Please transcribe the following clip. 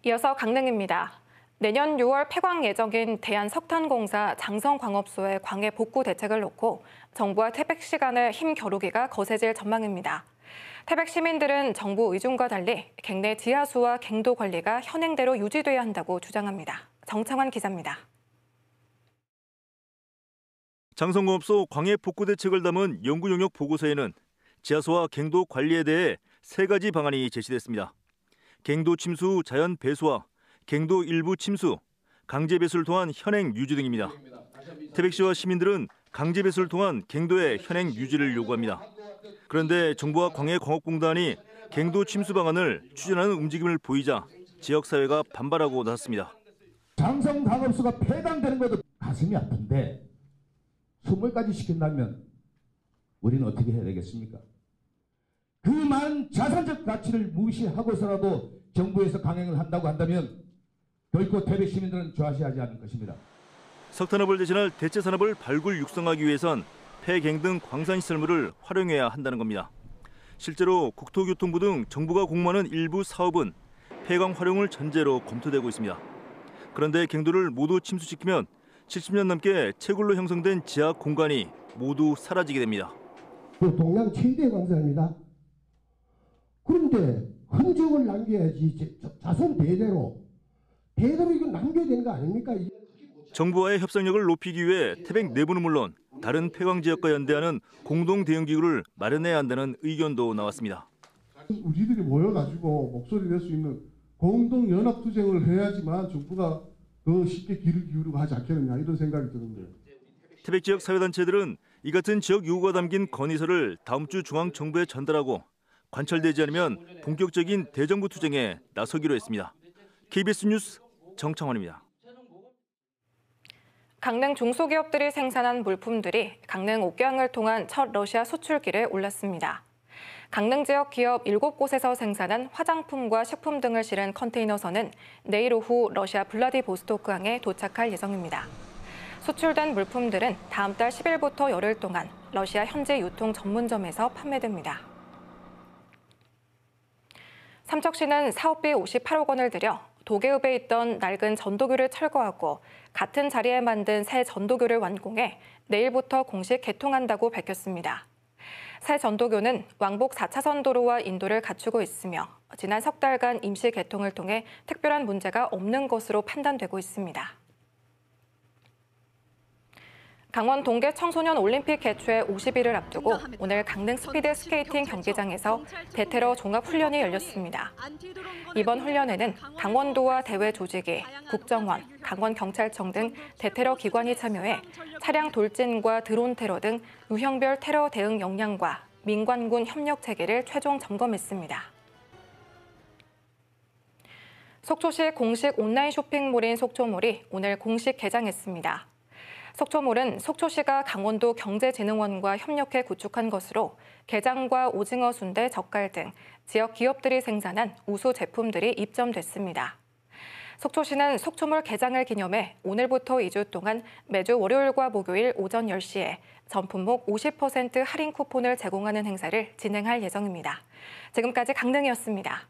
이어서 강릉입니다. 내년 6월 폐광 예정인 대한석탄공사 장성광업소의 광해 복구 대책을 놓고 정부와 태백 시 간의 힘겨루기가 거세질 전망입니다. 태백 시민들은 정부 의중과 달리 갱내 지하수와 갱도 관리가 현행대로 유지돼야 한다고 주장합니다. 정창환 기자입니다. 장성광업소 광해 복구 대책을 담은 연구 용역 보고서에는 지하수와 갱도 관리에 대해 3가지 방안이 제시됐습니다. 갱도 침수 후 자연 배수와 갱도 일부 침수, 강제 배수를 통한 현행 유지 등입니다. 태백시와 시민들은 강제 배수를 통한 갱도의 현행 유지를 요구합니다. 그런데 정부와 광해광업공단이 갱도 침수 방안을 추진하는 움직임을 보이자 지역사회가 반발하고 나섰습니다. 장성광업소가 폐광되는 것도 가슴이 아픈데 소멸까지 시킨다면 우리는 어떻게 해야 되겠습니까? 그 많은 자산적 가치를 무시하고서라도 정부에서 강행을 한다고 한다면 결코 태백 시민들은 좌시하지 않을 것입니다. 석탄업을 대신할 대체 산업을 발굴 육성하기 위해선 폐갱 등 광산시설물을 활용해야 한다는 겁니다. 실제로 국토교통부 등 정부가 공모하는 일부 사업은 폐광 활용을 전제로 검토되고 있습니다. 그런데 갱도를 모두 침수시키면 70년 넘게 채굴로 형성된 지하 공간이 모두 사라지게 됩니다. 동양 최대 광산입니다. 그런데 흔적을 남겨야지 자손 대대로 이거 남겨야 되는 거 아닙니까? 정부와의 협상력을 높이기 위해 태백 내부는 물론 다른 폐광 지역과 연대하는 공동 대응 기구를 마련해야 한다는 의견도 나왔습니다. 우리들이 모여가지고 목소리 낼 수 있는 공동 연합 투쟁을 해야지만 정부가 더 쉽게 귀를 기울이고 하지 않겠느냐 이런 생각이 드는데요. 태백 지역 사회단체들은 이 같은 지역 요구가 담긴 건의서를 다음 주 중앙정부에 전달하고 관철되지 않으면 본격적인 대정부 투쟁에 나서기로 했습니다. KBS 뉴스 정창환입니다. 강릉 중소기업들이 생산한 물품들이 강릉 옥양을 통한 첫 러시아 수출길에 올랐습니다. 강릉 지역 기업 7곳에서 생산한 화장품과 식품 등을 실은 컨테이너선은 내일 오후 러시아 블라디보스토크항에 도착할 예정입니다. 수출된 물품들은 다음 달 10일부터 열흘 동안 러시아 현지 유통 전문점에서 판매됩니다. 삼척시는 사업비 58억 원을 들여 도계읍에 있던 낡은 전도교를 철거하고 같은 자리에 만든 새 전도교를 완공해 내일부터 공식 개통한다고 밝혔습니다. 새 전도교는 왕복 4차선 도로와 인도를 갖추고 있으며 지난 석 달간 임시 개통을 통해 특별한 문제가 없는 것으로 판단되고 있습니다. 강원 동계 청소년 올림픽 개최 50일을 앞두고 오늘 강릉 스피드 스케이팅 경기장에서 대테러 종합훈련이 열렸습니다. 이번 훈련에는 강원도와 대회 조직위, 국정원, 강원경찰청 등 대테러 기관이 참여해 차량 돌진과 드론 테러 등 유형별 테러 대응 역량과 민관군 협력 체계를 최종 점검했습니다. 속초시 공식 온라인 쇼핑몰인 속초몰이 오늘 공식 개장했습니다. 속초몰은 속초시가 강원도 경제진흥원과 협력해 구축한 것으로 게장과 오징어 순대, 젓갈 등 지역 기업들이 생산한 우수 제품들이 입점됐습니다. 속초시는 속초몰 개장을 기념해 오늘부터 2주 동안 매주 월요일과 목요일 오전 10시에 전 품목 50% 할인 쿠폰을 제공하는 행사를 진행할 예정입니다. 지금까지 강릉이었습니다.